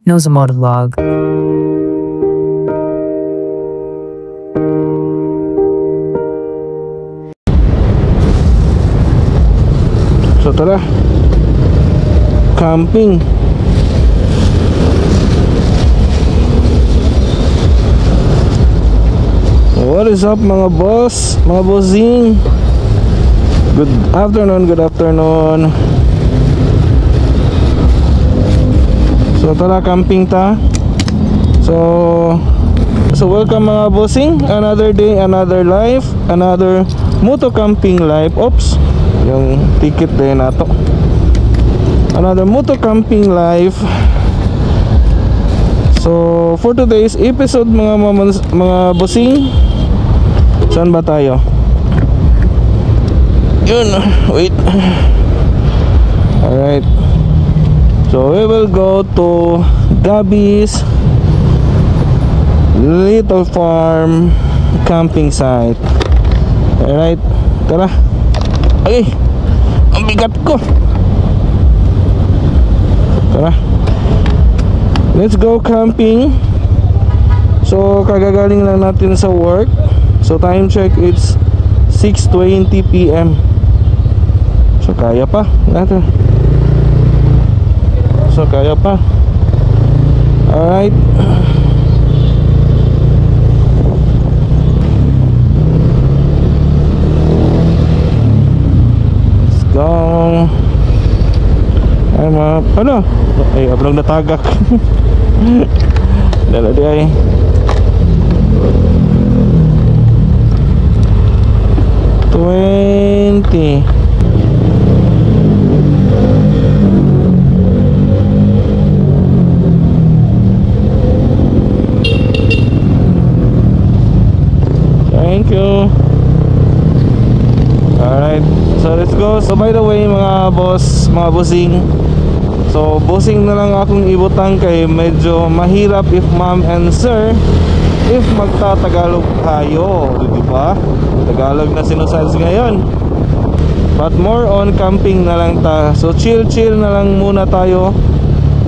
knows a motovlog. So tara, camping. What is up mga boss, mga bossing? Good afternoon, good afternoon. So tara, camping ta. So welcome mga bossing. Another day, another life, another moto camping life. Oops, yung ticket din nato. Another moto camping life. So for today's episode mga bossing, saan ba tayo? Yun, wait. Alright. So we will go to Gabby's Little Farm camping site. Alright, tara. Ay, ang bigat ko. Tara, let's go camping. So kagagaling lang natin sa work. So time check, it's 6:20 PM. So kaya pa natin. So kaya pa. Alright. Let's go. Ay ano? Ay ablong natagak. Dala di ay. Thank you. Alright, so let's go. So by the way mga boss, mga bossing, so bossing na lang akong ibutang kay medyo mahirap if ma'am and sir if magtatagalog tayo, di ba? Tagalog na sinusads ngayon. But more on camping na lang ta. So chill na lang muna tayo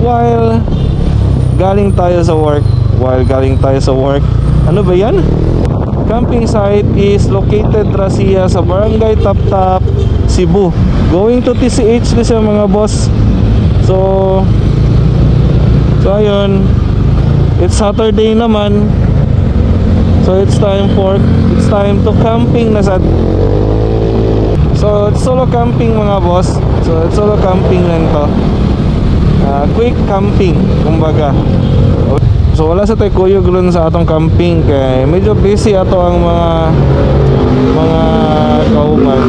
while galing tayo sa work. Ano ba yan? Camping site is located siya sa Barangay Taptap, Cebu. Going to TCH na siya mga boss. So ayun, it's Saturday naman. So it's time to camping na sad. So it's solo camping mga boss. So it's solo camping lang to. Quick camping kumbaga. So wala sa tayo kuyog ron sa atong camping kay medyo busy ato ang mga kauman.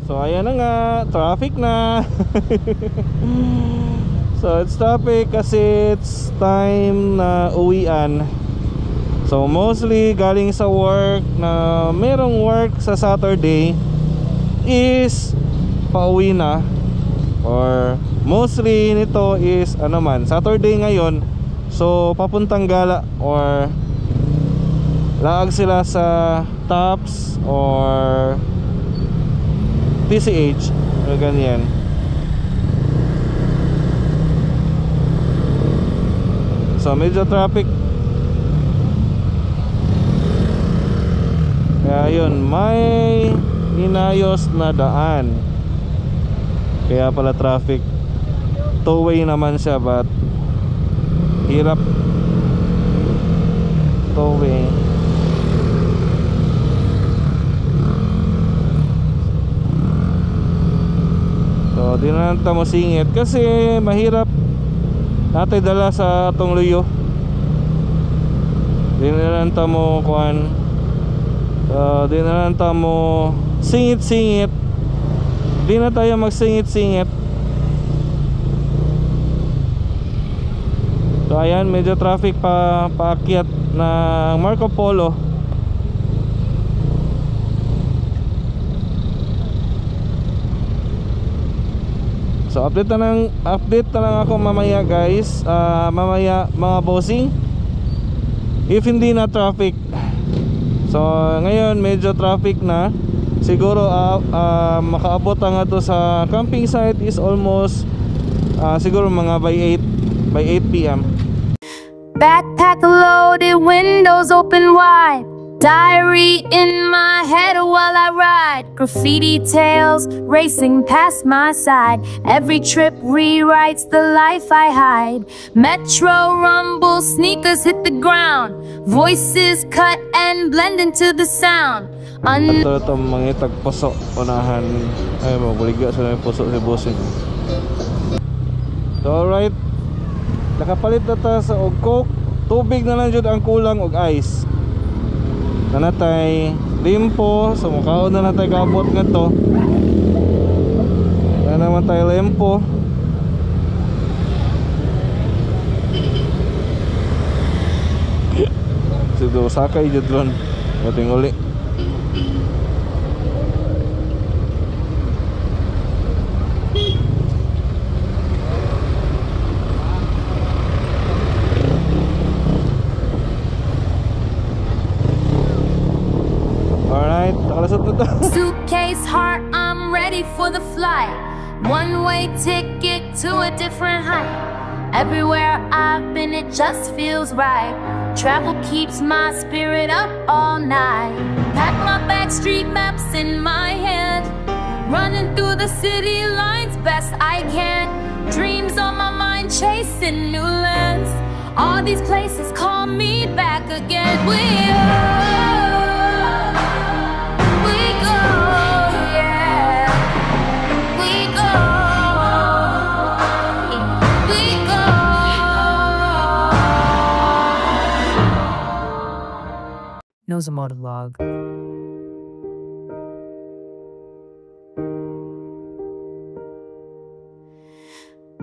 So ayan na nga, traffic na. So it's traffic kasi it's time na uwian. So mostly galing sa work na merong work sa Saturday is pauwi na, or mostly nito is ano man, Saturday ngayon, so papuntang gala or laag sila sa Tops or TCH o ganyan. So medyo traffic. Kaya yun, may inayos na daan, kaya pala traffic. Two-way naman siya but hirap two-way. So di na natin mo singit kasi mahirap natin dala sa atong luyo. Di na natin mo kuhan. Di na natin mo singit-singit. Di na tayo magsingit-singit. So ayan, medyo traffic paakyat na Marco Polo. So update na lang ako mamaya guys. Mamaya mga bossing, if hindi na traffic. So ngayon medyo traffic na. siguro makaabot ang ato sa camping site is almost siguro mga by 8 p.m. Backpack loaded, windows open wide. Diary in my head while I ride. Graffiti tales racing past my side. Every trip rewrites the life I hide. Metro rumble, sneakers hit the ground. Voices cut and blend into the sound. Ito itong mga tagpuso unahan. Ay mo, buligya sa mga puso si bossing. So alright, nakapalit na ta sa og coke. Tubig na lang jud ang kulang og ice. Nanatay limpo, so mukaon na natay kabot nga to. Na naman tayo limpo. Sido sakay jud ron. Ating uli. Suitcase heart, I'm ready for the flight. One-way ticket to a different height. Everywhere I've been, it just feels right. Travel keeps my spirit up all night. Pack my bag, street maps in my hand. Running through the city lines best I can. Dreams on my mind, chasing new lands. All these places call me back again. Knows a monologue.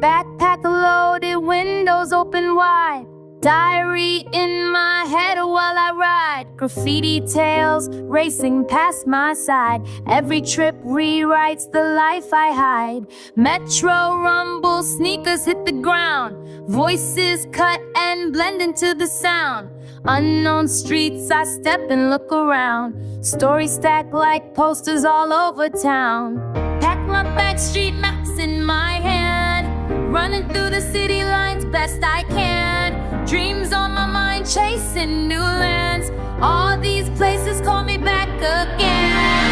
Backpack loaded, windows open wide. Diary in my head while I ride. Graffiti tales racing past my side. Every trip rewrites the life I hide. Metro rumble, sneakers hit the ground. Voices cut and blend into the sound. Unknown streets, I step and look around. Stories stacked like posters all over town. Pack my bag, street maps in my hand. Running through the city lines best I can. Dreams on my mind, chasing new lands. All these places call me back again.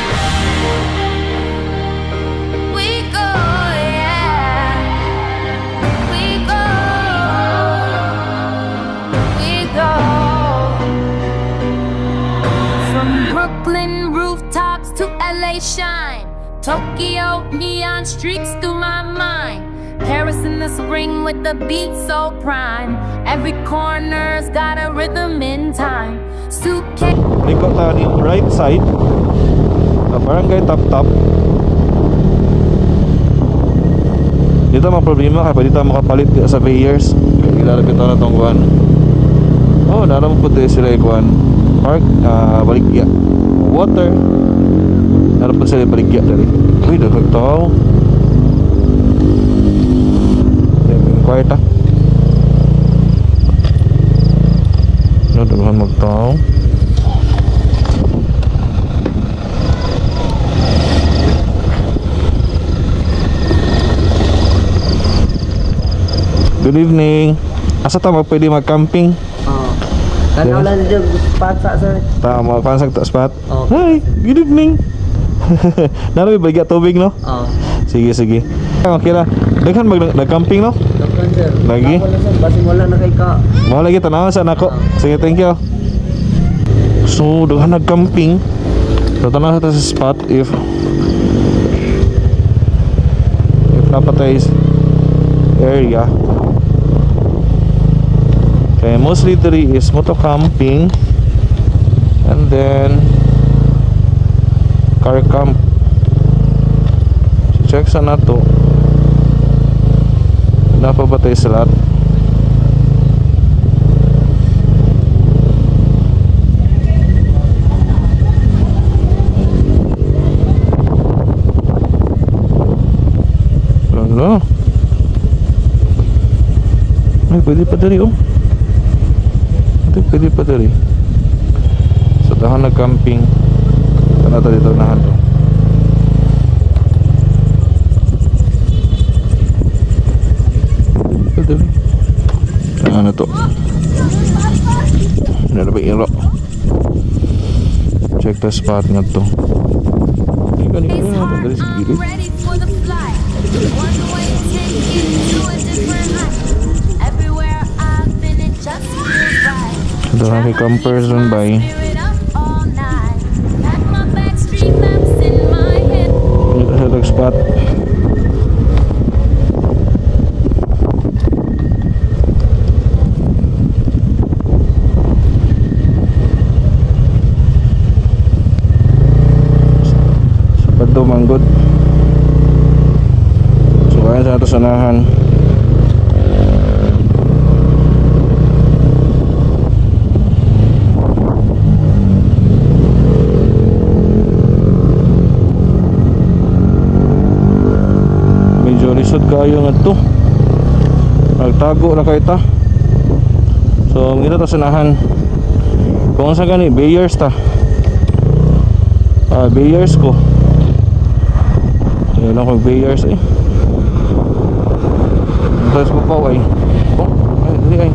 We go, yeah. We go. We go. From Brooklyn rooftops to LA shine. Tokyo neon streaks through my mind. Paris in the spring with the beat so prime. Every corner's got a rhythm in time. Suitcase. Likot tayo ni right side sa barangay Tap-Tap. Dito mga problema kaya pwede tayo makapalit sa Bayers. Ilalapit na itong kuhan. Oh, naramang po tayo sila kuhan. Park, baligya. Water. Naramang po sila baligya dali. Uy, dapat tao. Kwarta. Naduhan magtao. Good evening. Asa ta pwede mag-camping? Tanaw lang dyan spot sa sir. Tama, pansag ta spot. Oh. Hi, good evening. Narami bagya tubig no? Oo. Sige, sige. Okay na. Daghan mag-camping no? Daghan sir. Lagi? Wala sir, basi wala na kay ka. Mo lagi tanawan sa nako. Sige, thank you. So, daghan nag-camping. So, tanaw sa spot if napatay area. Okay, mostly diri is moto camping and then car camp. So, check sa nato. Napabatay sa lahat. Lalo. Ay, pwede pa dari oh. Pwede pa dari. So, tahan na camping. Tanata dito na to. dali. Ano to? Ano ba iro? Check the spot nga to. Hindi ka nito na ito. Dali sa gilid. Ready for the flight. One way ticket to a different height. Everywhere I've been, it just feels right. Ito na may campers run by. Spirit up all night. Pack my back, street maps in my head. Ito sa tag spot. Manggod. So ayan sa ato sanahan. Medyo lisod kayo nga to. Nagtago na kayo ta. So kita ta sanahan. Kung sa gani Bayers ta. Bayers ko. Yan lang kong Bayers eh. Tapos ko pa ay. Oh, ay, dali ay.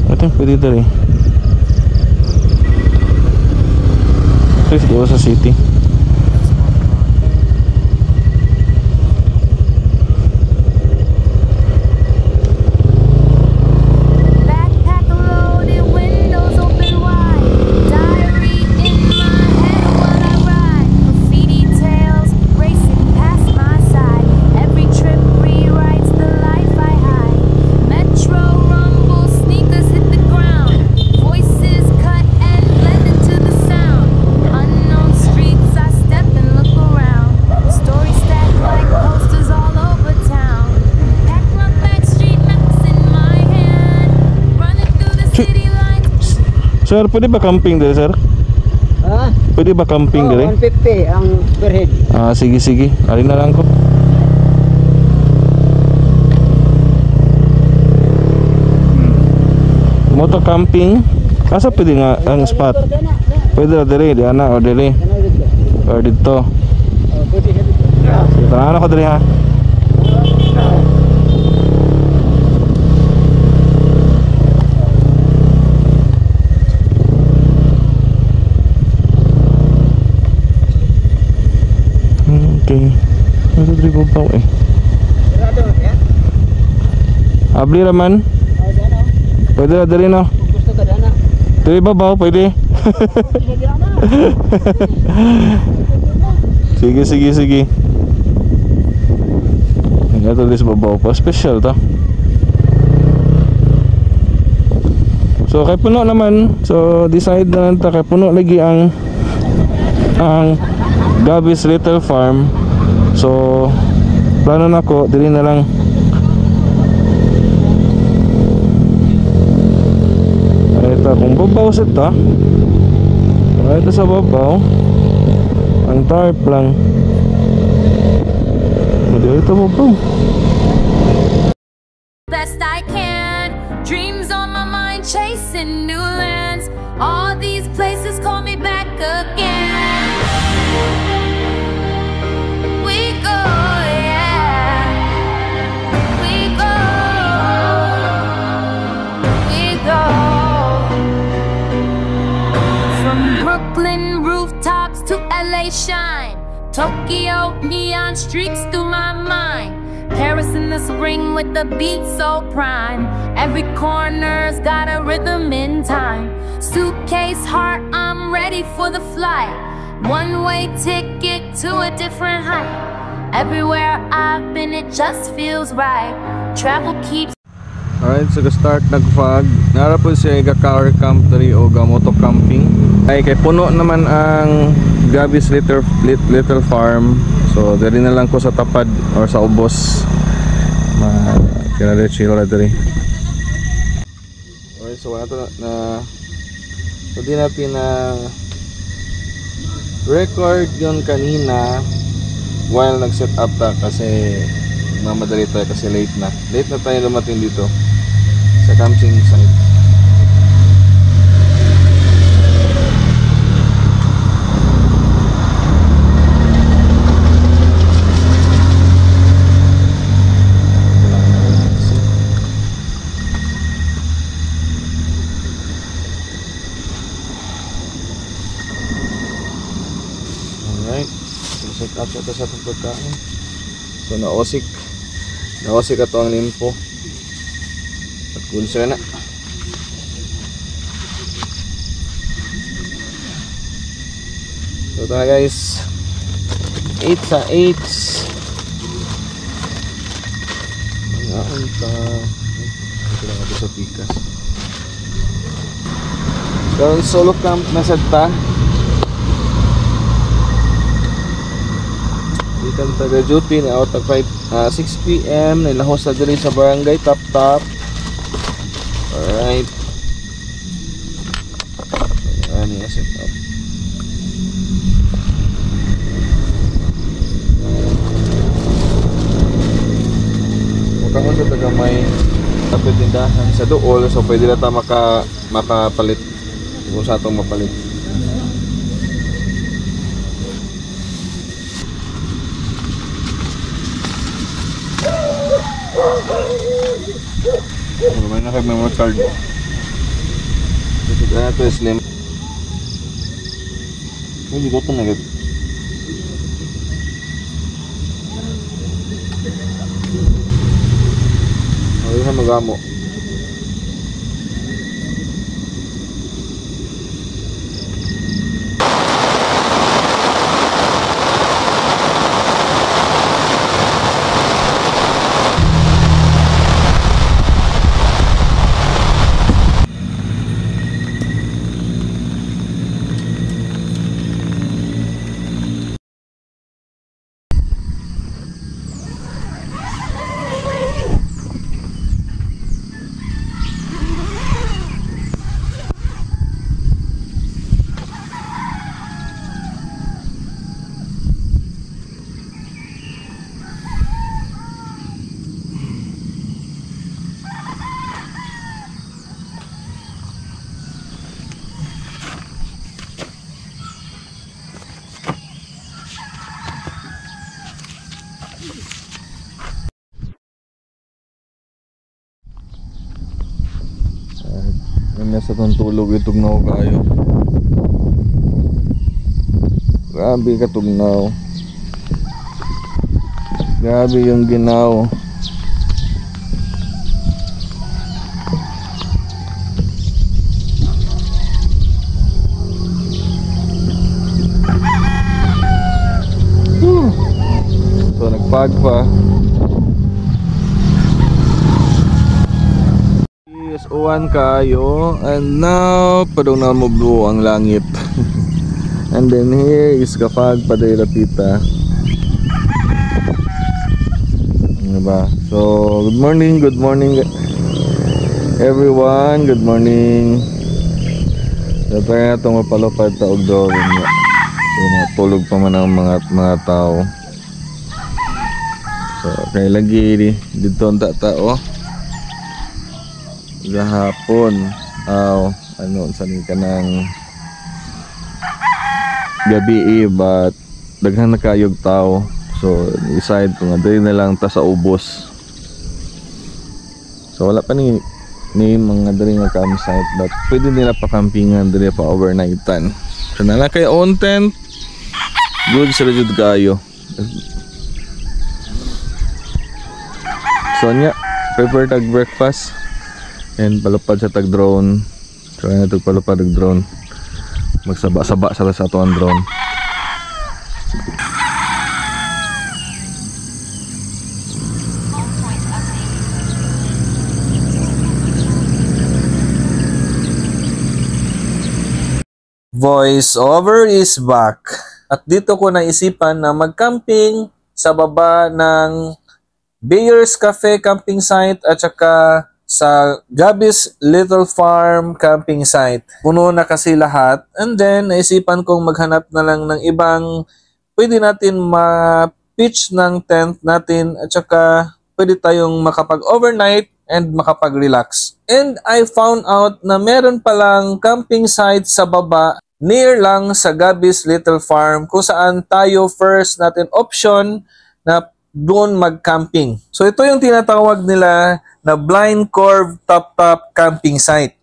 Ito, pwede dali. Please go sa city. Sir, pwede ba camping dito, sir? Ha? Pwede ba camping dito? 150 ang per head. Sige, sige. Alin na lang ko. Moto camping. Asa pwede nga ang spot? Pwede na dili, di ana o dili. Or dito. Pwede head. Tanahan ako dili ha. Okay. Ano dito babaw eh? Abli raman? Pwede na dali no? Gusto ka dana? Dali babaw, pwede? Sige, sige, sige. Ito dito babaw pa. Special to. So kay puno naman. So decide na lang ta kay puno lagi ang Gabby's Little Farm. So plano na ko dili na lang. Ito kung babaw sa ta. Ito sa babaw ang tarp lang. Ito babaw. Best I can. Dreams on my mind, chasing new lands. All these places call me back again. Brooklyn rooftops to LA shine. Tokyo neon streaks through my mind. Paris in the spring with the beat so prime. Every corner's got a rhythm in time. Suitcase heart, I'm ready for the flight. One-way ticket to a different height. Everywhere I've been, it just feels right. Travel keeps. Alright, so start nag-fog. Nara po siya ga-car camp dari o ga-moto camping. Ay kay puno naman ang Gabby's Little Farm. So dari na lang ko sa tapad or sa ubos. Kaya chill na dari. Alright, so wala to na so di natin na record yon kanina while nag-set up ta kasi mamadali tayo kasi late na tayo lumating dito sa camping site. Check up sa itong pagkain. So naosik ato ang limpo. At cool sila na. So ito na guys, 8 sa 8. Unta ito lang ito sa pikas. So solo camp na sa ta. Ikan taga duty na out of 6 PM na ilahos na diri sa barangay Tap Tap. Alright. Ayan yung set up. Mukha sa taga may tindahan sa dool, so pwede na ta makapalit kung sa itong mapalit. May naka-memory card. Ito na ito slim. Hindi ko ito nagad. Ayun na magamo. Nasa itong tulog itugnaw kayo. Grabe katugnaw. Grabe yung ginaw. So nagpag pa. Uwan kayo, and now padung na mo blue ang langit. And then here is kapag paday lapita. Diba? So good morning everyone, good morning. Dapat na itong mapalupad taog doon. So matulog pa man ang mga tao. So kaya lagi dito ang tao gahapon saan ka ng gabi but daghan na kayog tao, so decide ko nga dali na lang ta sa ubos. So wala pa ni mga dali nga campsite, but pwede nila pa campingan dali pa overnightan. So nala kay on tent good sa jud kayo. So nya prepare tag breakfast and palupad sa tag drone. So na tag palupad tag drone. Magsaba-saba sa ato ang drone. Voice over is back. At dito ko naisipan na mag-camping sa baba ng Bayers Cafe camping site at saka sa Gabby's Little Farm camping site. Puno na kasi lahat, and then naisipan kong maghanap na lang ng ibang pwede natin ma-pitch ng tent natin at saka pwede tayong makapag-overnight and makapag-relax. And I found out na meron palang camping site sa baba near lang sa Gabby's Little Farm kung saan tayo first natin option na doon mag-camping. So ito yung tinatawag nila na Blind Curve Top camping site.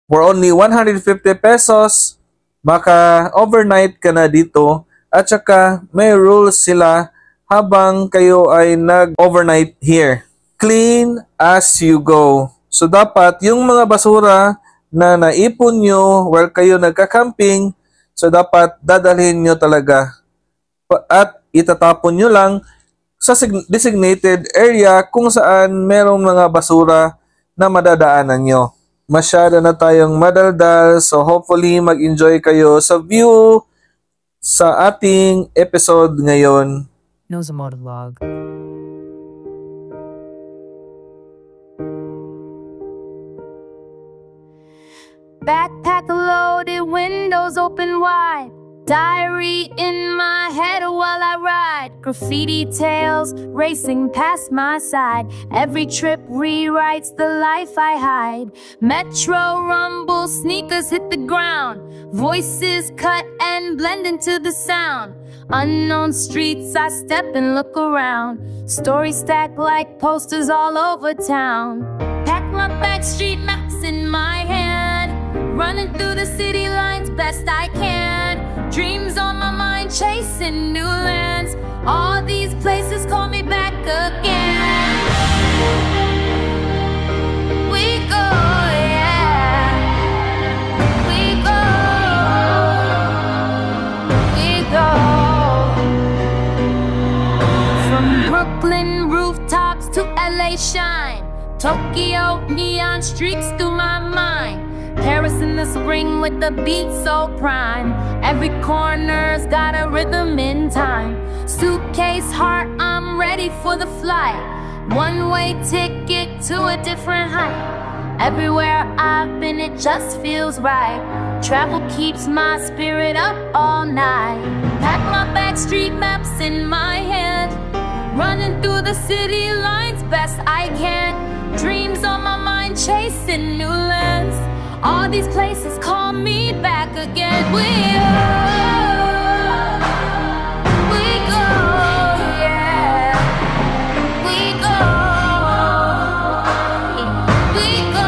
For only 150 pesos, maka-overnight ka na dito At saka may rules sila habang kayo ay nag-overnight here. Clean as you go. So dapat yung mga basura na naipon nyo while kayo nagka-camping, so dapat dadalhin nyo talaga. At itatapon nyo lang sa designated area kung saan merong mga basura na madadaanan nyo. Masyado na tayong madaldal, so hopefully mag-enjoy kayo sa view sa ating episode ngayon. Knows a motovlog. Backpack loaded, windows open wide. Diary in my head while I ride. Graffiti tales racing past my side. Every trip rewrites the life I hide. Metro rumble, sneakers hit the ground. Voices cut and blend into the sound. Unknown streets, I step and look around. Stories stacked like posters all over town. Pack my back, street maps in my hand. Running through the city lines best I can. Dreams on my mind, chasing new lands. All these places call me back again. We go, yeah. We go. We go. From Brooklyn rooftops to LA shine. Tokyo neon streaks through my mind. Paris in the spring with the beat so prime. Every corner's got a rhythm in time. Suitcase heart, I'm ready for the flight. One-way ticket to a different height. Everywhere I've been, it just feels right. Travel keeps my spirit up all night. Pack my back, street maps in my hand. Running through the city lines best I can. Dreams on my mind, chasing new lands. All these places call me back again. We go, yeah. We go, we go.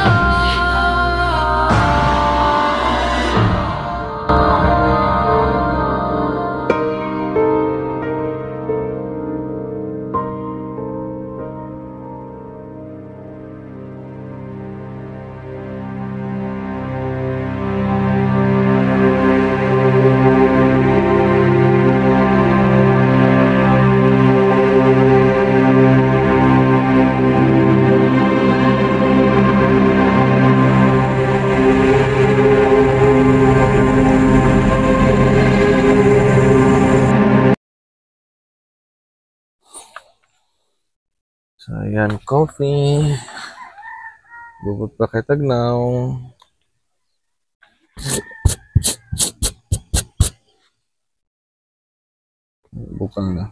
So, ayan, coffee. Bubot pa kay Tagnaw. Bukang na.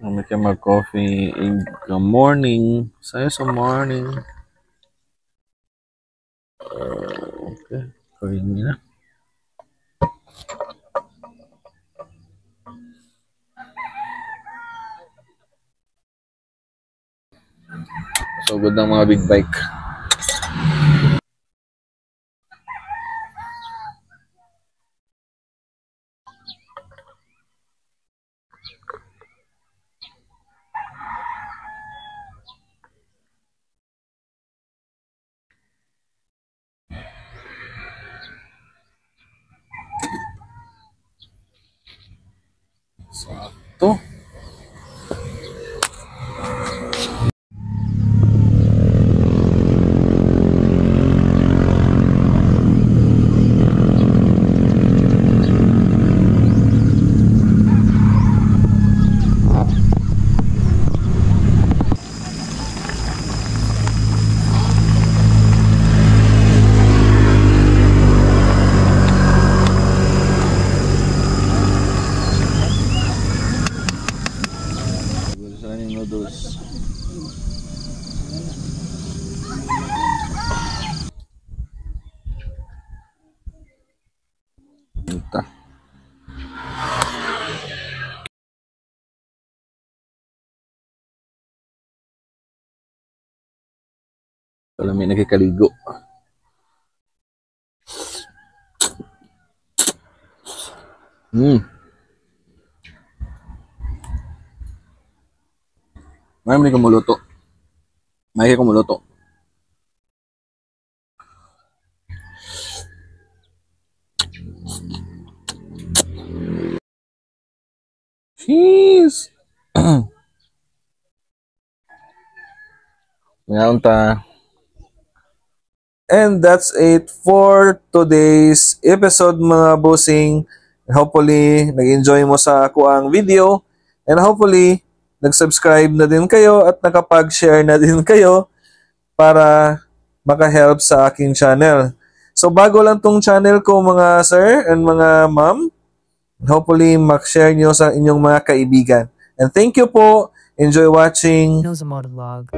Kami kayo mag-coffee in the morning. Sa'yo sa morning. Okay. Kawin niyo na. Sugod ng mga big bike. Sakto. Noodles. Ito. Wala may nagkakaligo. Marami kumuluto. May kumuluto. Cheese. Ngayon ta. And that's it for today's episode mga bossing. Hopefully, nag-enjoy mo sa ako ang video. And hopefully, nag-subscribe na din kayo at nakapag-share na din kayo para maka-help sa aking channel. So, bago lang tong channel ko mga sir and mga ma'am, hopefully, mag-share nyo sa inyong mga kaibigan. And thank you po. Enjoy watching. Knows a motovlog.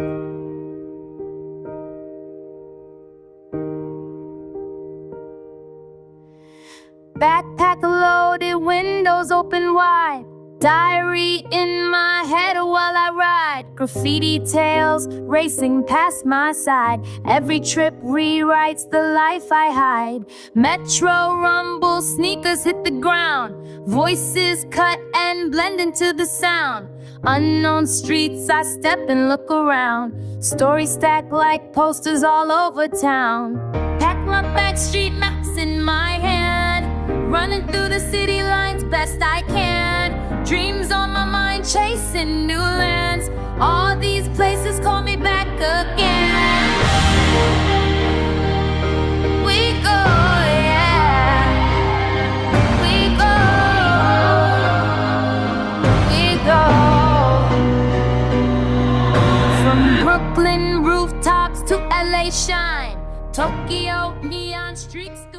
Backpack loaded, windows open wide. Diary in my head while I ride. Graffiti tales racing past my side. Every trip rewrites the life I hide. Metro rumble, sneakers hit the ground. Voices cut and blend into the sound. Unknown streets, I step and look around. Stories stacked like posters all over town. Pack my back, street maps in my hand. Running through the city lines best I can. Dreams on my mind, chasing new lands. All these places call me back again. We go, yeah. We go. We go. From Brooklyn rooftops to LA shine. Tokyo neon streaks.